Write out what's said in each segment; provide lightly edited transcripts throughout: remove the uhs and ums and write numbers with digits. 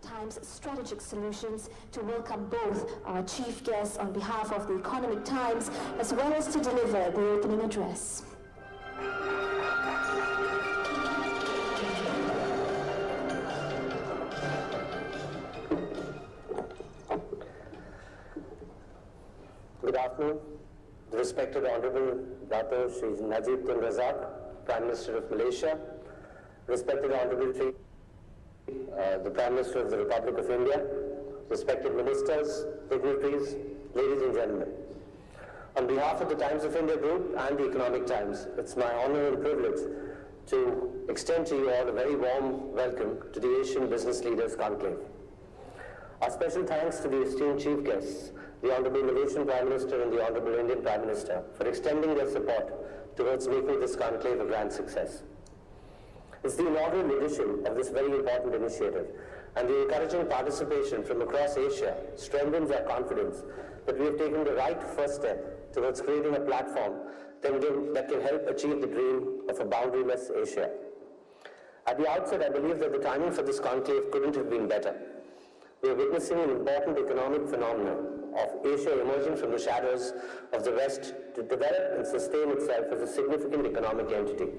times strategic solutions to welcome both our chief guests on behalf of the Economic Times, as well as to deliver the opening address. Good afternoon. The respected Honorable Dato Shri Najib Tun Razak, Prime Minister of Malaysia, respected Honorable Shri, the Prime Minister of the Republic of India, respected ministers, dignitaries, ladies and gentlemen. On behalf of the Times of India Group and the Economic Times, it's my honor and privilege to extend to you all a very warm welcome to the Asian Business Leaders Conclave. Our special thanks to the esteemed chief guests, the Honorable Malaysian Prime Minister and the Honorable Indian Prime Minister, for extending their support towards making this conclave a grand success. It's the inaugural edition of this very important initiative, and the encouraging participation from across Asia strengthens our confidence that we have taken the right first step towards creating a platform that can help achieve the dream of a boundaryless Asia. At the outset, I believe that the timing for this conclave couldn't have been better. We are witnessing an important economic phenomenon of Asia emerging from the shadows of the West to develop and sustain itself as a significant economic entity,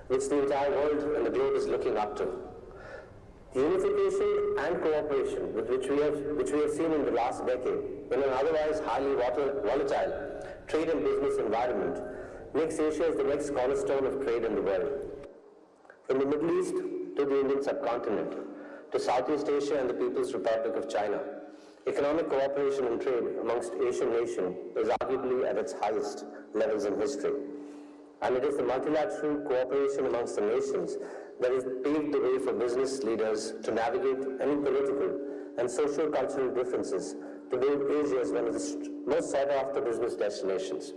which the entire world and the globe is looking up to. The unification and cooperation with which we have seen in the last decade in an otherwise highly volatile trade and business environment makes Asia as the next cornerstone of trade in the world. From the Middle East to the Indian subcontinent, to Southeast Asia and the People's Republic of China, economic cooperation and trade amongst Asian nations is arguably at its highest levels in history. And it is the multilateral cooperation amongst the nations that has paved the way for business leaders to navigate any political and socio-cultural differences to build Asia as one of the most sought-after business destinations.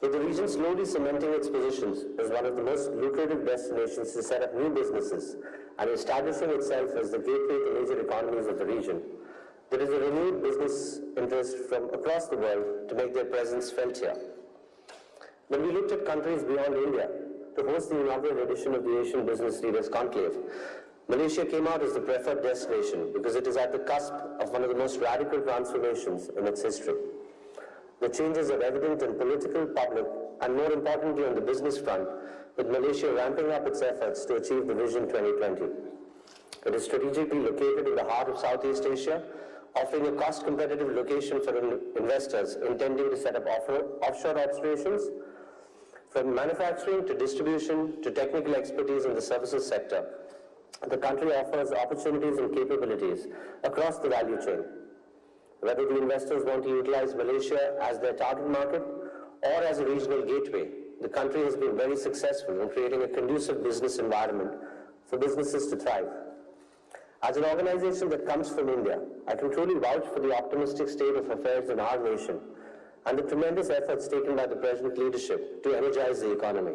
With the region slowly cementing its positions as one of the most lucrative destinations to set up new businesses and establishing itself as the gateway to major economies of the region, there is a renewed business interest from across the world to make their presence felt here. When we looked at countries beyond India to host the inaugural edition of the Asian Business Leaders Conclave, Malaysia came out as the preferred destination because it is at the cusp of one of the most radical transformations in its history. The changes are evident in political, public, and more importantly on the business front, with Malaysia ramping up its efforts to achieve the Vision 2020. It is strategically located in the heart of Southeast Asia, offering a cost-competitive location for investors intending to set up offshore operations. From manufacturing to distribution to technical expertise in the services sector, the country offers opportunities and capabilities across the value chain. Whether the investors want to utilize Malaysia as their target market or as a regional gateway, the country has been very successful in creating a conducive business environment for businesses to thrive. As an organization that comes from India, I can truly vouch for the optimistic state of affairs in our nation and the tremendous efforts taken by the present leadership to energize the economy.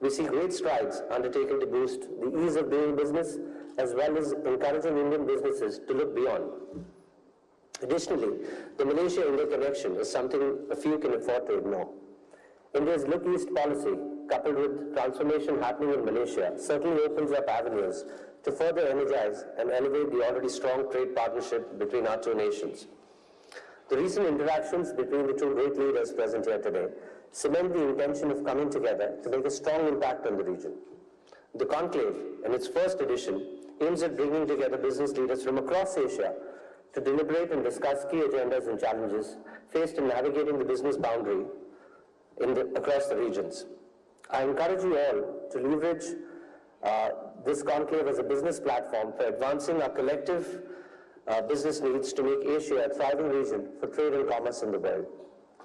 We see great strides undertaken to boost the ease of doing business, as well as encouraging Indian businesses to look beyond. Additionally, the Malaysia-India connection is something a few can afford to ignore. India's Look East policy, coupled with transformation happening in Malaysia, certainly opens up avenues to further energize and elevate the already strong trade partnership between our two nations. The recent interactions between the two great leaders present here today cement the intention of coming together to make a strong impact on the region. The conclave, in its first edition, aims at bringing together business leaders from across Asia to deliberate and discuss key agendas and challenges faced in navigating the business boundary across the regions. I encourage you all to leverage this conclave as a business platform for advancing our collective business needs to make Asia a thriving region for trade and commerce in the world.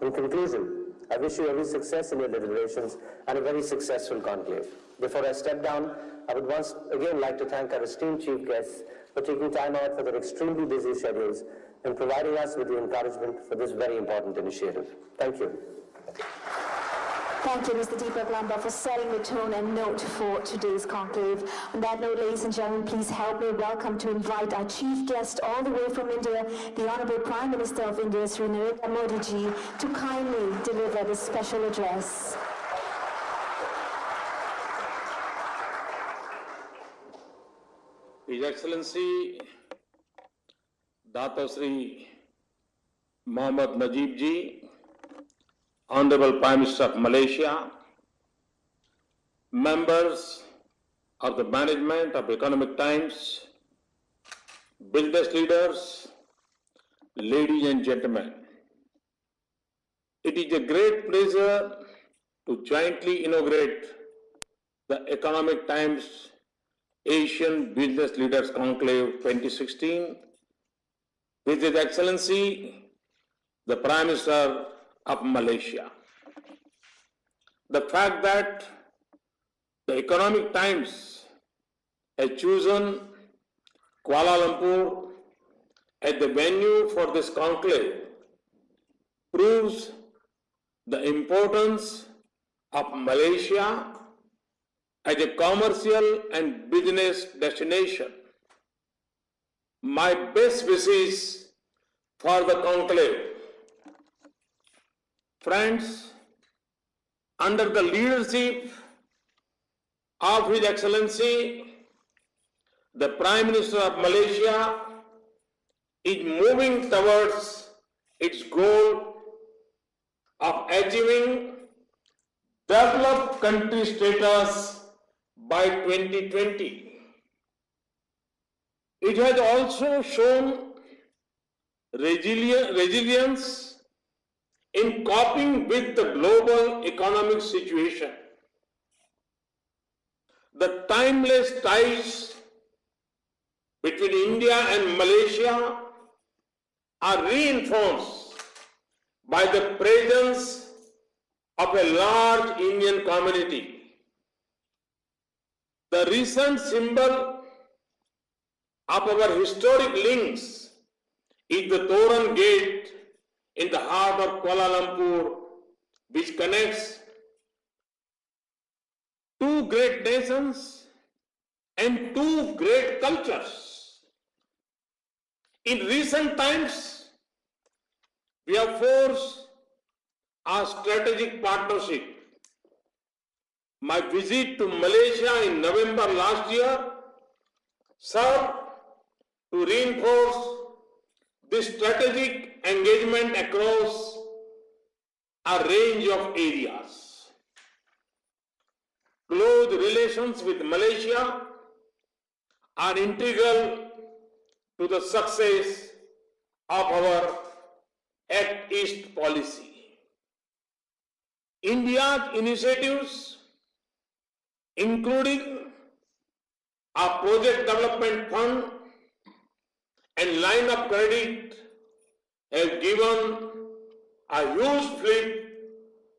In conclusion, I wish you every success in your deliberations and a very successful conclave. Before I step down, I would once again like to thank our esteemed chief guests for taking time out for their extremely busy schedules and providing us with the encouragement for this very important initiative. Thank you. Thank you, Mr. Deepak Lamba, for setting the tone and note for today's conclave. On that note, ladies and gentlemen, please help me welcome to invite our chief guest all the way from India, the Honorable Prime Minister of India, Shri Narendra Modi ji, to kindly deliver this special address. His Excellency Dato Shri Mohammad Najib Ji, Honorable Prime Minister of Malaysia, members of the management of Economic Times, business leaders, ladies and gentlemen. It is a great pleasure to jointly inaugurate the Economic Times Asian Business Leaders Conclave 2016 with His Excellency, the Prime Minister of Malaysia. The fact that the Economic Times has chosen Kuala Lumpur as the venue for this conclave proves the importance of Malaysia as a commercial and business destination. My best wishes for the conclave. Friends, under the leadership of His Excellency, the Prime Minister of Malaysia is moving towards its goal of achieving developed country status by 2020. It has also shown resilience in coping with the global economic situation. The timeless ties between India and Malaysia are reinforced by the presence of a large Indian community. The recent symbol of our historic links is the Toran Gate in the heart of Kuala Lumpur, which connects two great nations and two great cultures. In recent times, we have forged a strategic partnership. My visit to Malaysia in November last year served to reinforce this strategic engagement across a range of areas. Close relations with Malaysia are integral to the success of our Act East policy. India's initiatives, including a project development fund and line of credit, have given a huge flip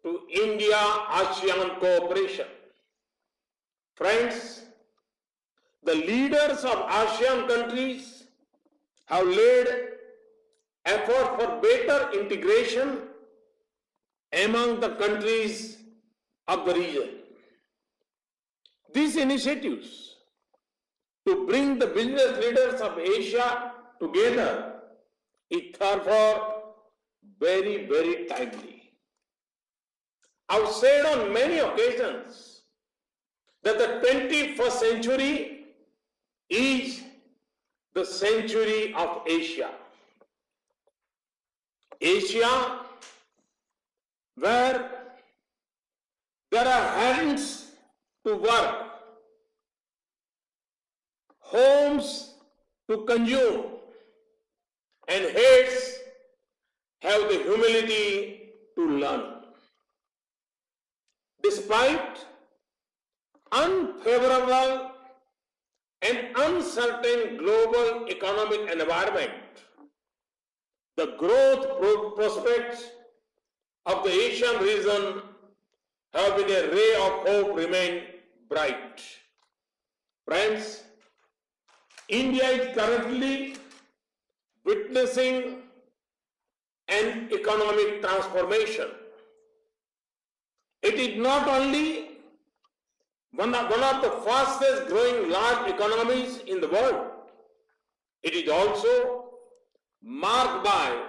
to India-ASEAN cooperation. Friends, the leaders of ASEAN countries have led effort for better integration among the countries of the region. These initiatives to bring the business leaders of Asia together is therefore very, very timely. I've said on many occasions that the 21st century is the century of Asia. Asia, where there are hands to work, homes to consume, and heads have the humility to learn. Despite unfavorable and uncertain global economic environment, the growth prospects of the Asian region have been a ray of hope remain bright. Friends, India is currently witnessing an economic transformation. It is not only one of the fastest growing large economies in the world, it is also marked by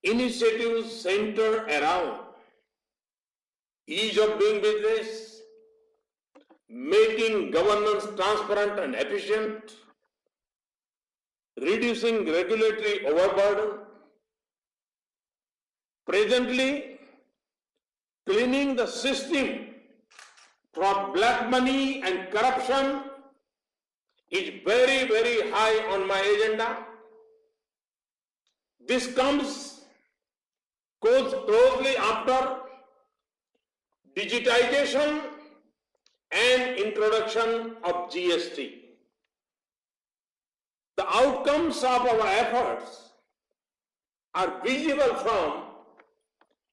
initiatives centered around ease of doing business, making governance transparent and efficient, reducing regulatory overburden, presently cleaning the system from black money and corruption is very, very high on my agenda. This comes closely after digitization and introduction of GST. The outcomes of our efforts are visible from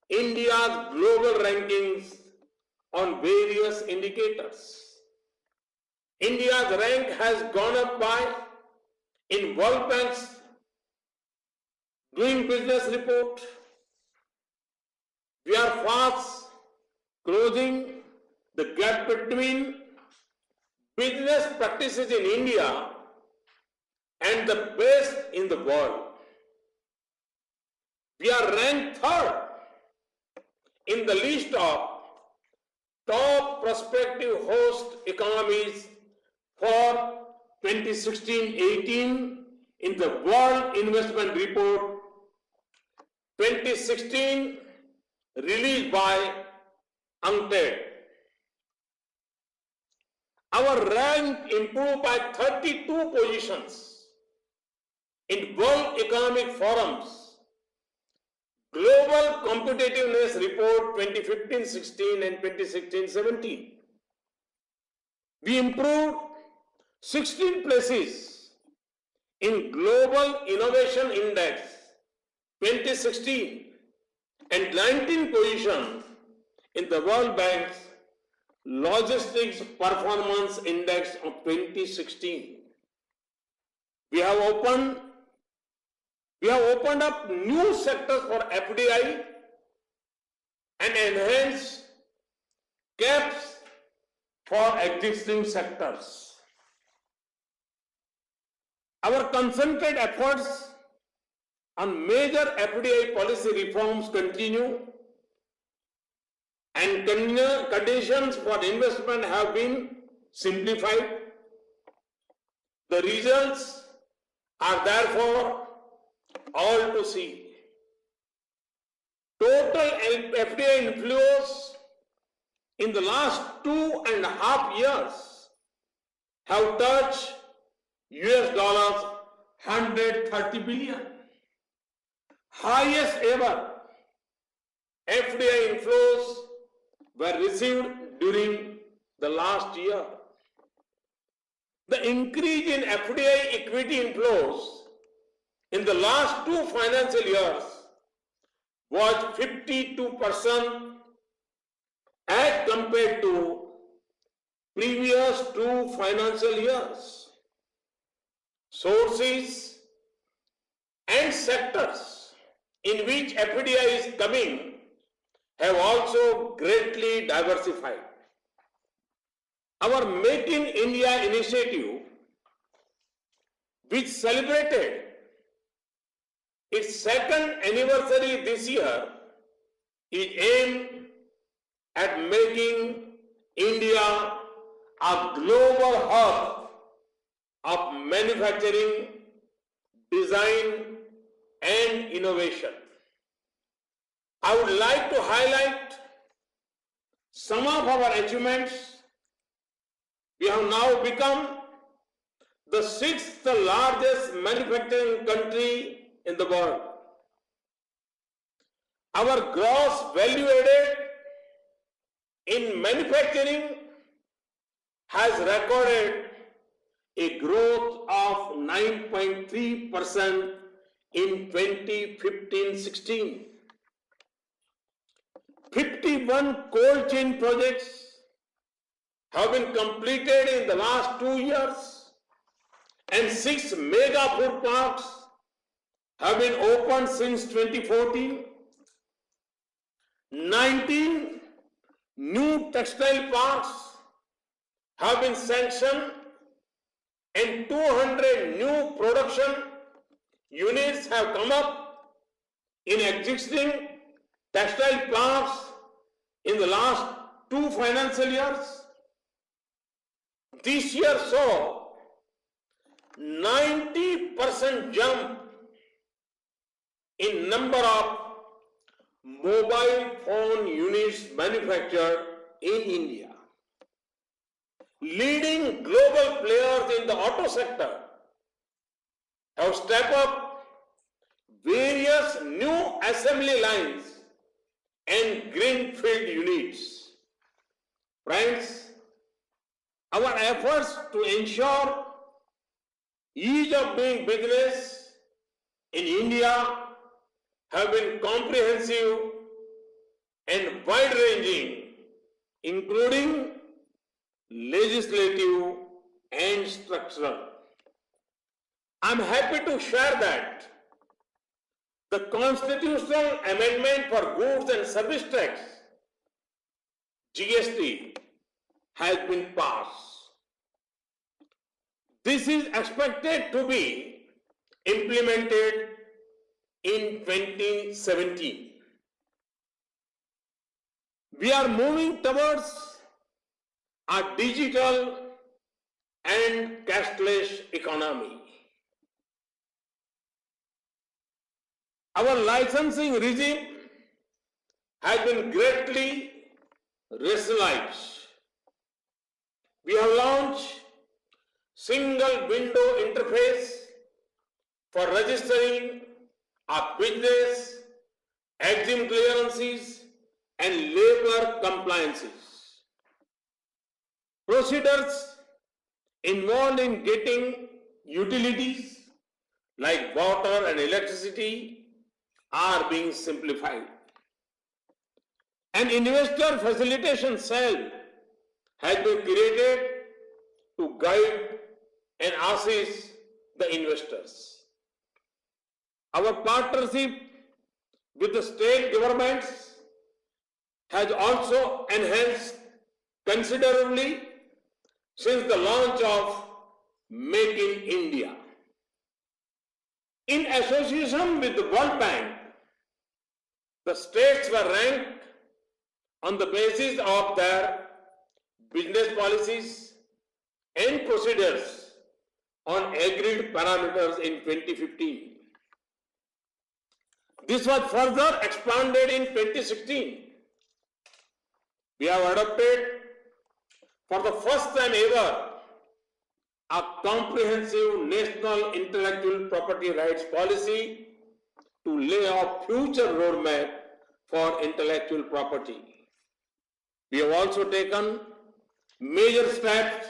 India's global rankings on various indicators. India's rank has gone up by, in World Bank's Doing Business report, we are fast closing the gap between business practices in India and the best in the world. We are ranked third in the list of top prospective host economies for 2016-18 in the World Investment Report 2016 released by UNCTAD. Our rank improved by 32 positions in World Economic Forum's Global Competitiveness Report 2015-16 and 2016-17. We improved 16 places in Global Innovation Index 2016 and 19 positions in the World Bank's Logistics Performance Index of 2016. We have opened up new sectors for FDI and enhanced caps for existing sectors. Our concentrated efforts on major FDI policy reforms continue, and conditions for investment have been simplified. The results are therefore all to see. Total FDI inflows in the last 2.5 years have touched $130 billion. Highest ever FDI inflows were received during the last year. The increase in FDI equity inflows in the last 2 financial years was 52% as compared to previous 2 financial years. Sources and sectors in which FDI is coming have also greatly diversified. Our Make in India initiative, which celebrated its 2nd anniversary this year, is aimed at making India a global hub of manufacturing, design, and innovation. I would like to highlight some of our achievements. We have now become the 6th largest manufacturing country in the world. Our gross value added in manufacturing has recorded a growth of 9.3% in 2015-16. 51 cold chain projects have been completed in the last 2 years, and 6 mega food parks have been opened since 2014. 19 new textile parks have been sanctioned, and 200 new production units have come up in existing textile parks in the last 2 financial years. This year saw 90% jump in number of mobile phone units manufactured in India. Leading global players in the auto sector have stepped up various new assembly lines and greenfield units. Friends, our efforts to ensure ease of doing business in India have been comprehensive and wide-ranging, including legislative and structural. I'm happy to share that the constitutional amendment for goods and service tax, GST, has been passed. This is expected to be implemented in 2017. We are moving towards a digital and cashless economy. Our licensing regime has been greatly rationalized. We have launched single window interface for registering a business, exim clearances, and labor compliances. Procedures involved in getting utilities like water and electricity are being simplified. An investor facilitation cell has been created to guide and assist the investors. Our partnership with the state governments has also enhanced considerably since the launch of Make in India. In association with the World Bank, the states were ranked on the basis of their business policies and procedures on agreed parameters in 2015. This was further expanded in 2016. We have adopted for the first time ever a comprehensive national intellectual property rights policy to lay out future roadmap for intellectual property. We have also taken major steps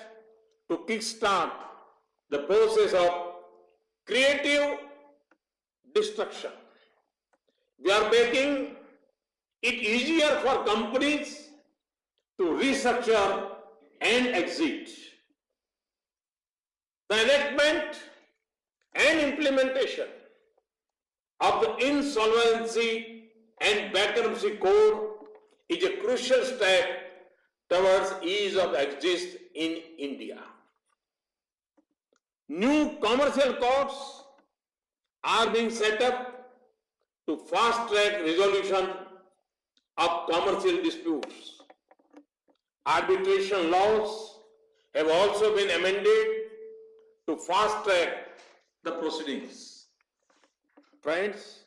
to kickstart the process of creative destruction. We are making it easier for companies to restructure and exit. The enactment and implementation of the Insolvency and Bankruptcy Code is a crucial step towards ease of exit in India. New commercial courts are being set up to fast-track resolution of commercial disputes. Arbitration laws have also been amended to fast-track the proceedings. Friends,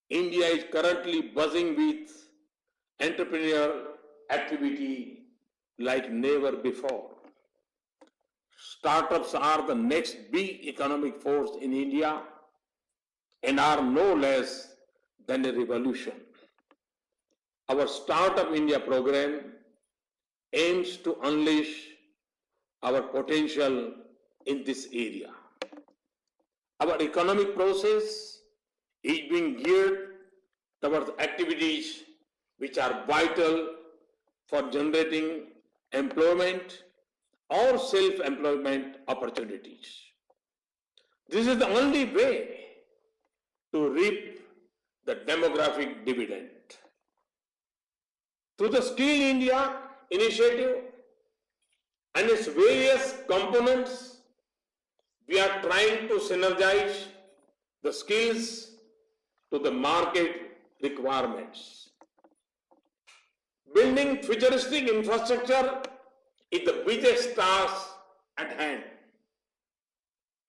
India is currently buzzing with entrepreneurial activity like never before. Startups are the next big economic force in India and are no less than a revolution. Our Startup India program aims to unleash our potential in this area. Our economic process is being geared towards activities which are vital for generating employment or self-employment opportunities. This is the only way to reap the demographic dividend. Through the Skill India initiative and its various components, we are trying to synergize the skills to the market requirements. Building futuristic infrastructure is the biggest task at hand.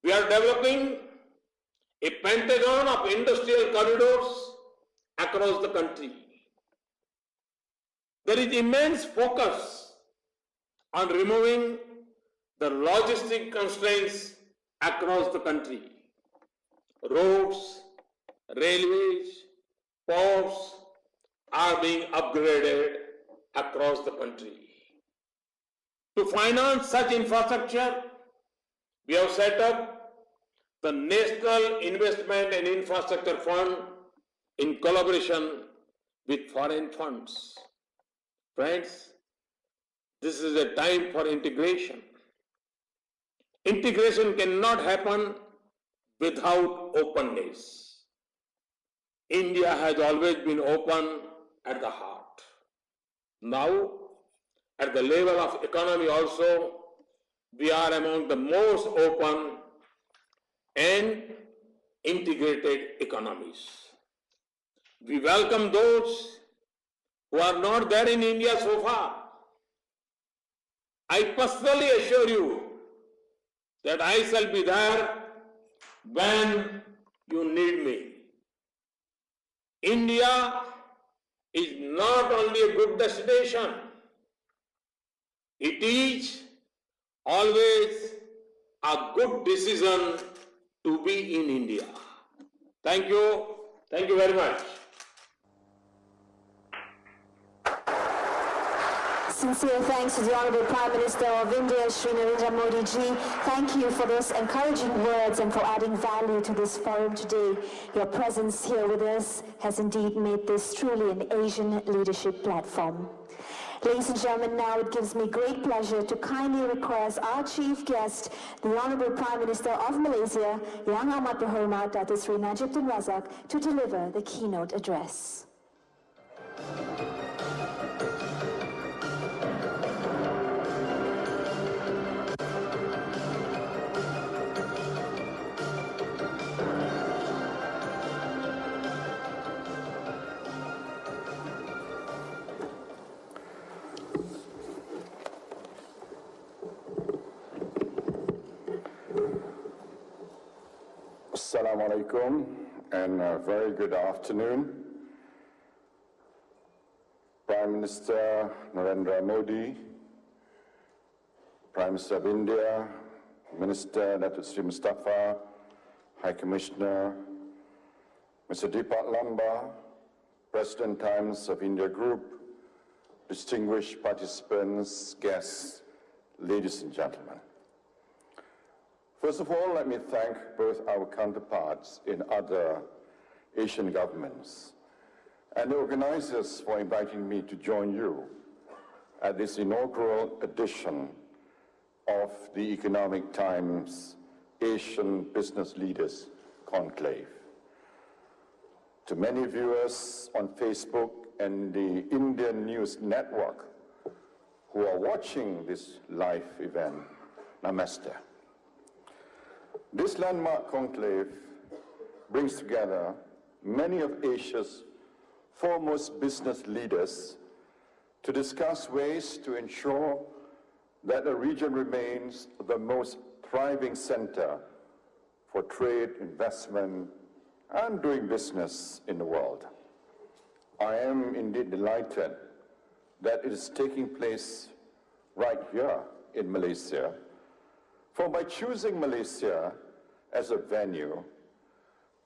We are developing a pentagon of industrial corridors across the country. There is immense focus on removing the logistic constraints across the country. Roads, railways, ports are being upgraded across the country. To finance such infrastructure, we have set up the National Investment and Infrastructure Fund in collaboration with foreign funds. Friends, this is a time for integration. Integration cannot happen without openness. India has always been open at the heart. Now, at the level of economy also, we are among the most open and integrated economies. We welcome those who are not there in India so far. I personally assure you that I shall be there when you need me. India is not only a good destination, it is always a good decision to be in India. Thank you. Thank you very much. Sincere thanks to the Honourable Prime Minister of India, Shri Narendra Modi ji. Thank you for those encouraging words and for adding value to this forum today. Your presence here with us has indeed made this truly an Asian leadership platform. Ladies and gentlemen, now it gives me great pleasure to kindly request our chief guest, the Honourable Prime Minister of Malaysia, Yang Amat Berhormat Datuk Sri Najib Tun Razak, to deliver the keynote address. Assalamu alaikum and a very good afternoon. Prime Minister Narendra Modi, Prime Minister of India, Minister Datuk Sri Mustafa, High Commissioner, Mr. Deepak Lamba, President Times of India Group, distinguished participants, guests, ladies and gentlemen. First of all, let me thank both our counterparts in other Asian governments and the organizers for inviting me to join you at this inaugural edition of the Economic Times Asian Business Leaders Conclave. To many viewers on Facebook and the Indian News Network who are watching this live event, Namaste. This landmark conclave brings together many of Asia's foremost business leaders to discuss ways to ensure that the region remains the most thriving center for trade, investment, and doing business in the world. I am indeed delighted that it is taking place right here in Malaysia. For by choosing Malaysia as a venue,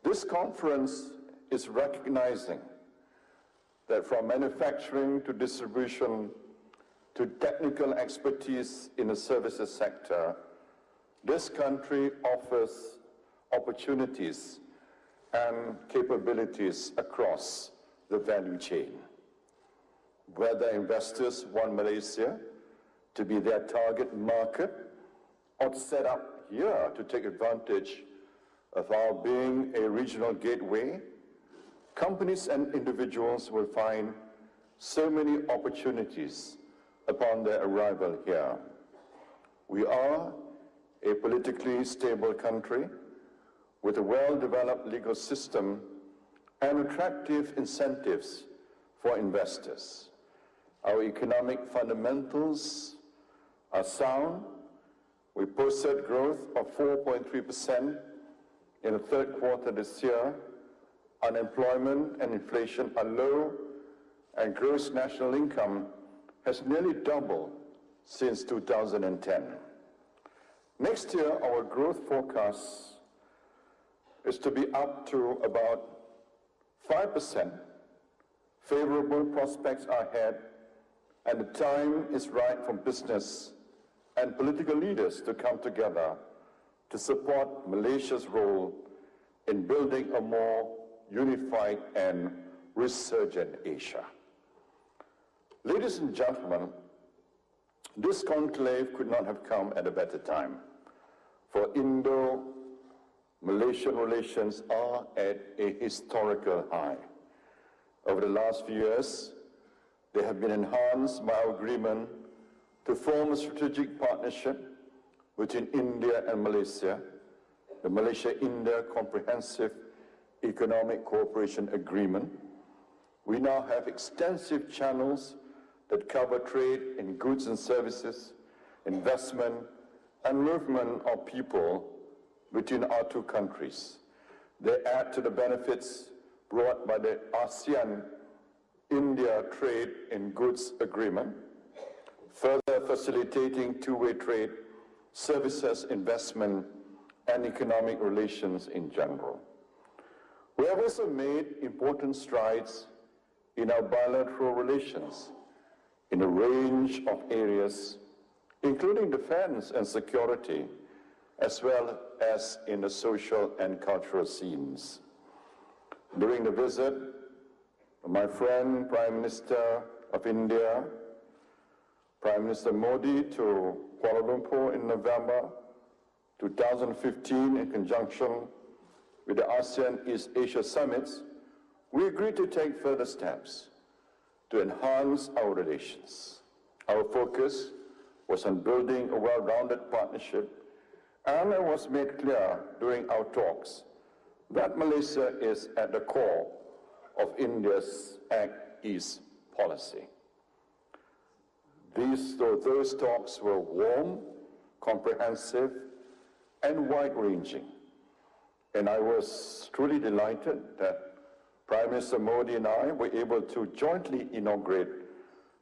this conference is recognizing that from manufacturing to distribution to technical expertise in the services sector, this country offers opportunities and capabilities across the value chain. Whether investors want Malaysia to be their target market or to set up here to take advantage of our being a regional gateway, companies and individuals will find so many opportunities upon their arrival here. We are a politically stable country with a well-developed legal system and attractive incentives for investors. Our economic fundamentals are sound, We posted growth of 4.3% in the third quarter this year. Unemployment and inflation are low, and gross national income has nearly doubled since 2010. Next year, our growth forecast is to be up to about 5%. Favorable prospects are ahead, and the time is right for business and political leaders to come together to support Malaysia's role in building a more unified and resurgent Asia. Ladies and gentlemen, this conclave could not have come at a better time, for Indo-Malaysian relations are at a historical high. Over the last few years, they have been enhanced by our agreement to form a strategic partnership between India and Malaysia, the Malaysia-India Comprehensive Economic Cooperation Agreement. We now have extensive channels that cover trade in goods and services, investment, and movement of people between our two countries. They add to the benefits brought by the ASEAN-India Trade in Goods Agreement, further facilitating two-way trade, services, investment, and economic relations in general. We have also made important strides in our bilateral relations in a range of areas, including defense and security, as well as in the social and cultural scenes. During the visit, my friend, Prime Minister of India, Prime Minister Modi, to Kuala Lumpur in November 2015, in conjunction with the ASEAN East Asia Summits, we agreed to take further steps to enhance our relations. Our focus was on building a well-rounded partnership, and it was made clear during our talks that Malaysia is at the core of India's Act East policy. Those talks were warm, comprehensive, and wide-ranging. And I was truly delighted that Prime Minister Modi and I were able to jointly inaugurate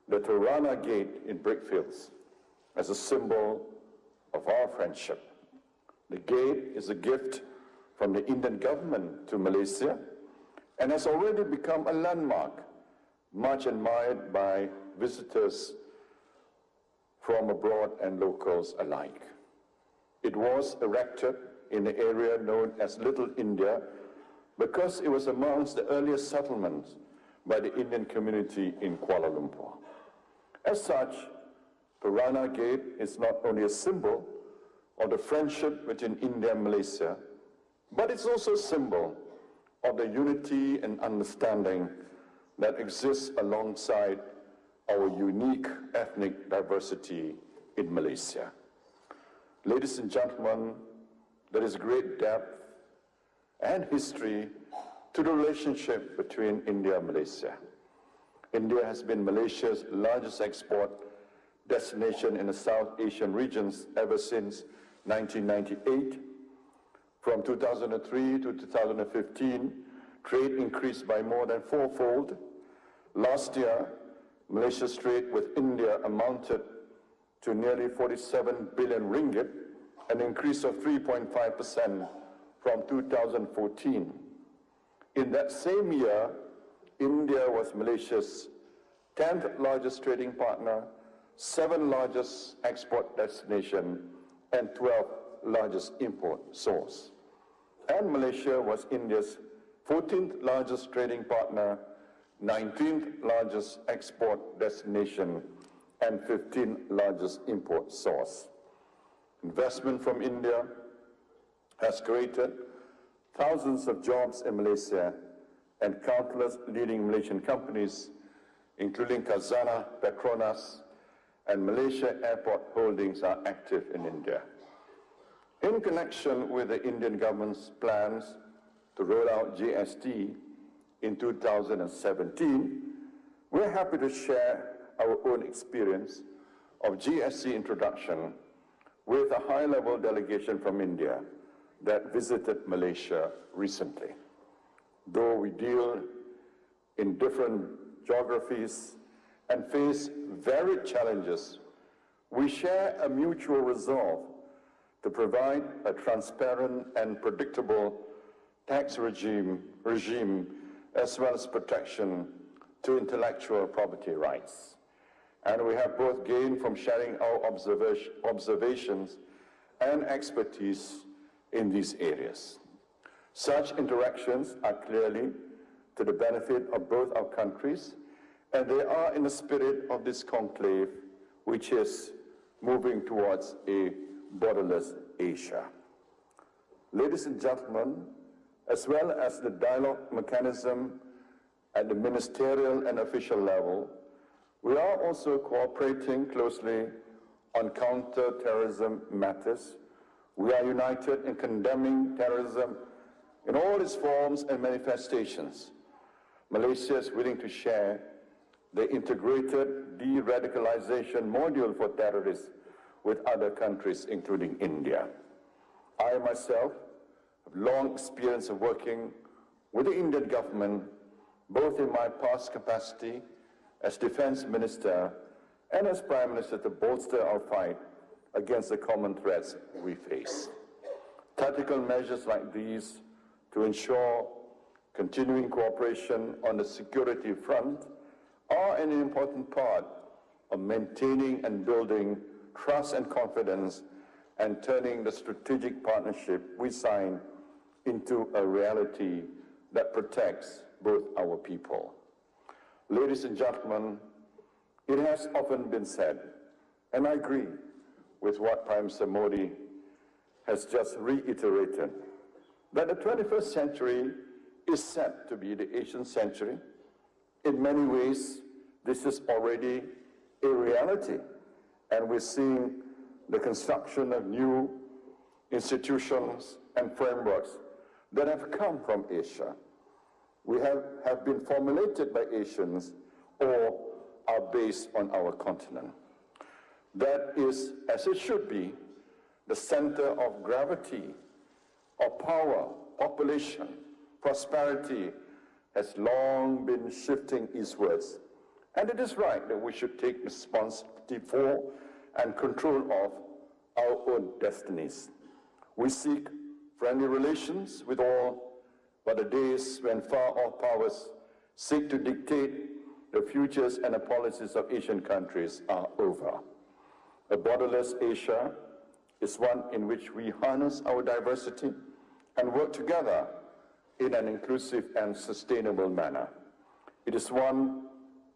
the Tirana Gate in Brickfields as a symbol of our friendship. The gate is a gift from the Indian government to Malaysia and has already become a landmark, much admired by visitors from abroad and locals alike. It was erected in the area known as Little India because it was amongst the earliest settlements by the Indian community in Kuala Lumpur. As such, Tirana Gate is not only a symbol of the friendship between India and Malaysia, but it's also a symbol of the unity and understanding that exists alongside our unique ethnic diversity in Malaysia. Ladies and gentlemen, there is great depth and history to the relationship between India and Malaysia. India has been Malaysia's largest export destination in the South Asian regions ever since 1998. From 2003 to 2015, trade increased by more than fourfold. Last year, Malaysia's trade with India amounted to nearly 47 billion ringgit, an increase of 3.5% from 2014. In that same year, India was Malaysia's 10th largest trading partner, 7th largest export destination, and 12th largest import source. And Malaysia was India's 14th largest trading partner, 19th largest export destination, and 15th largest import source. Investment from India has created thousands of jobs in Malaysia, and countless leading Malaysian companies, including Khazanah, Petronas, and Malaysia Airport Holdings, are active in India. In connection with the Indian government's plans to roll out GST in 2017, we're happy to share our own experience of GST introduction with a high-level delegation from India that visited Malaysia recently. Though we deal in different geographies and face varied challenges, we share a mutual resolve to provide a transparent and predictable tax regime as well as protection to intellectual property rights. And we have both gained from sharing our observations and expertise in these areas. Such interactions are clearly to the benefit of both our countries, and they are in the spirit of this conclave, which is moving towards a borderless Asia. Ladies and gentlemen, as well as the dialogue mechanism at the ministerial and official level, we are also cooperating closely on counter-terrorism matters. We are united in condemning terrorism in all its forms and manifestations. Malaysia is willing to share the integrated de-radicalization module for terrorists with other countries, including India. I myself have long experience of working with the Indian government, both in my past capacity as Defense Minister and as Prime Minister, to bolster our fight against the common threats we face. Tactical measures like these to ensure continuing cooperation on the security front are an important part of maintaining and building trust and confidence and turning the strategic partnership we signed into a reality that protects both our people. Ladies and gentlemen, it has often been said, and I agree with what Prime Minister Modi has just reiterated, that the 21st century is set to be the Asian century. In many ways, this is already a reality, and we're seeing the construction of new institutions and frameworks that have come from Asia. We have been formulated by Asians or are based on our continent. That is, as it should be, the center of gravity, of power, population, prosperity has long been shifting eastwards. And it is right that we should take responsibility for and control of our own destinies. We seek friendly relations with all, but the days when far-off powers seek to dictate the futures and the policies of Asian countries are over. A borderless Asia is one in which we harness our diversity and work together in an inclusive and sustainable manner. It is one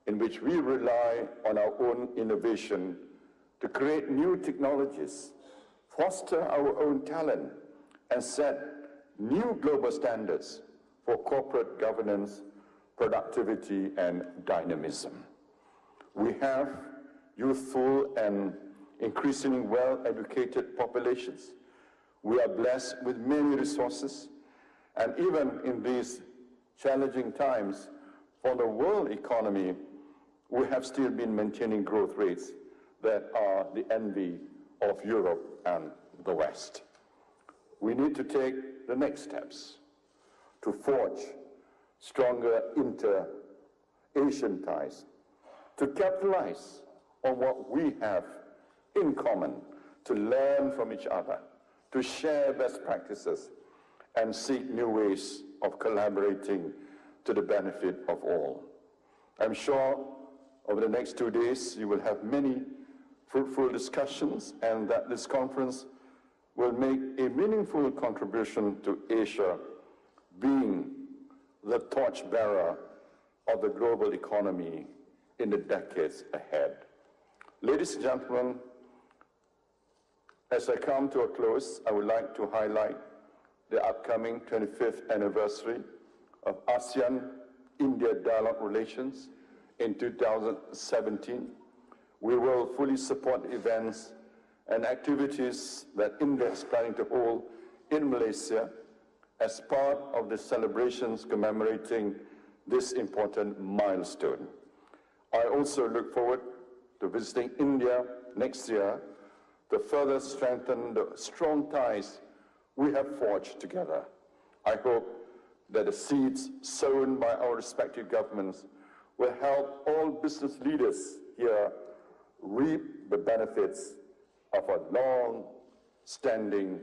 in which we rely on our own innovation to create new technologies, foster our own talent, and set new global standards for corporate governance, productivity, and dynamism. We have youthful and increasingly well-educated populations. We are blessed with many resources, and even in these challenging times for the world economy, we have still been maintaining growth rates that are the envy of Europe and the West. We need to take the next steps to forge stronger inter-Asian ties, to capitalize on what we have in common, to learn from each other, to share best practices, and seek new ways of collaborating to the benefit of all. I'm sure over the next 2 days you will have many fruitful discussions, and that this conference will make a meaningful contribution to Asia being the torchbearer of the global economy in the decades ahead. Ladies and gentlemen, as I come to a close, I would like to highlight the upcoming 25th anniversary of ASEAN-India dialogue relations in 2017. We will fully support events and activities that India is planning to hold in Malaysia as part of the celebrations commemorating this important milestone. I also look forward to visiting India next year to further strengthen the strong ties we have forged together. I hope that the seeds sown by our respective governments will help all business leaders here reap the benefits of a long-standing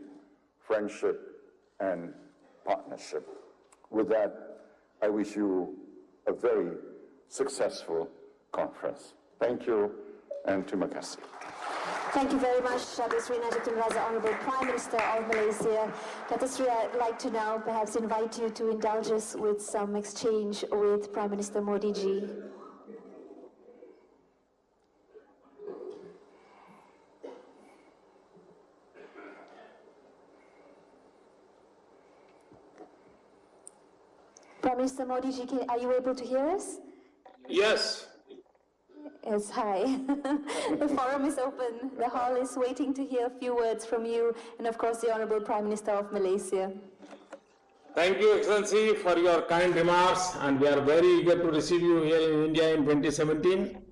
friendship and partnership. With that, I wish you a very successful conference. Thank you, and terima kasih. Thank you very much, Dato' Sri Najib Tun Razak, Honourable Prime Minister of Malaysia. Dato' Sri, I'd like to now perhaps invite you to indulge us with some exchange with Prime Minister Modi ji. Prime Minister Modi ji, are you able to hear us? Yes. Yes, hi. The forum is open. The hall is waiting to hear a few words from you and, of course, the Honourable Prime Minister of Malaysia. Thank you, Excellency, for your kind remarks, and we are very eager to receive you here in India in 2017.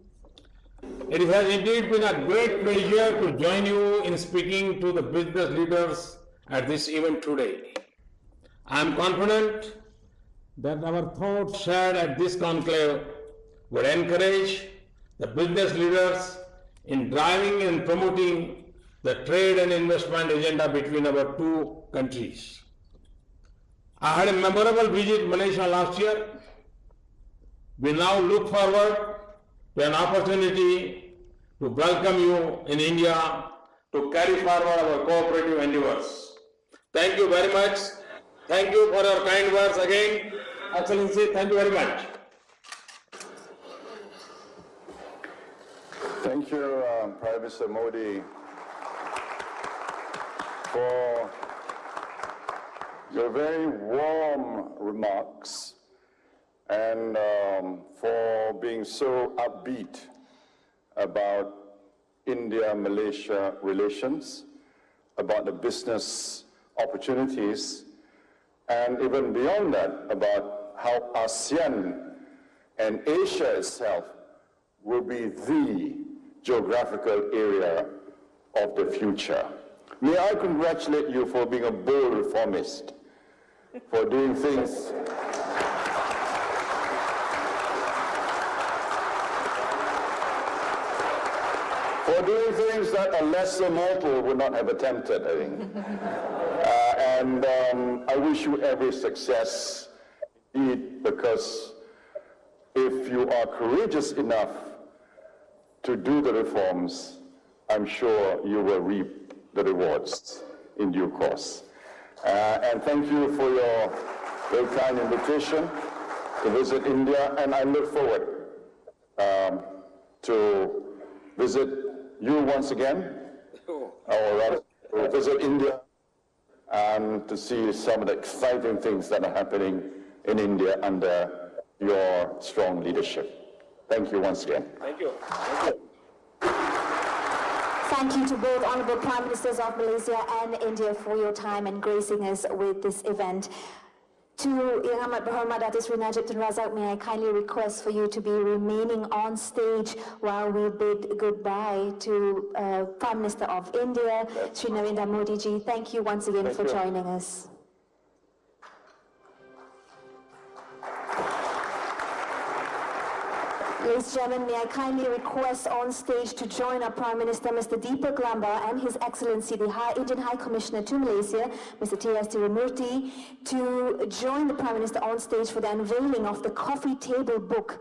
It has indeed been a great pleasure to join you in speaking to the business leaders at this event today. I am confident that our thoughts shared at this conclave will encourage the business leaders in driving and promoting the trade and investment agenda between our two countries. I had a memorable visit to Malaysia last year. We now look forward to an opportunity to welcome you in India to carry forward our cooperative endeavors. Thank you very much. Thank you for your kind words again. Excellency, thank you very much. Thank you, Prime Minister Modi, for your very warm remarks and for being so upbeat about India-Malaysia relations, about the business opportunities, and even beyond that, about how ASEAN and Asia itself will be the geographical area of the future. May I congratulate you for being a bold reformist, for doing things that a lesser mortal would not have attempted, I think. I wish you every success indeed, because if you are courageous enough to do the reforms, I'm sure you will reap the rewards in due course. And thank you for your very kind invitation to visit India, and I look forward to visit you once again, or rather to visit India and to see some of the exciting things that are happening in India under your strong leadership. Thank you once again. Thank you. Thank you. Thank you to both Honourable Prime Ministers of Malaysia and India for your time and gracing us with this event. To Yang Amat Berhormat Dato' Sri Najib Tun Razak, may I kindly request for you to be remaining on stage while we bid goodbye to Prime Minister of India, Shri Narendra Modi ji. Thank you once again for joining us. Ladies and gentlemen, may I kindly request on stage to join our Prime Minister, Mr. Deepak Lamba, and His Excellency, the Indian High Commissioner to Malaysia, Mr. T.S. Tirumurti, to join the Prime Minister on stage for the unveiling of the Coffee Table Book.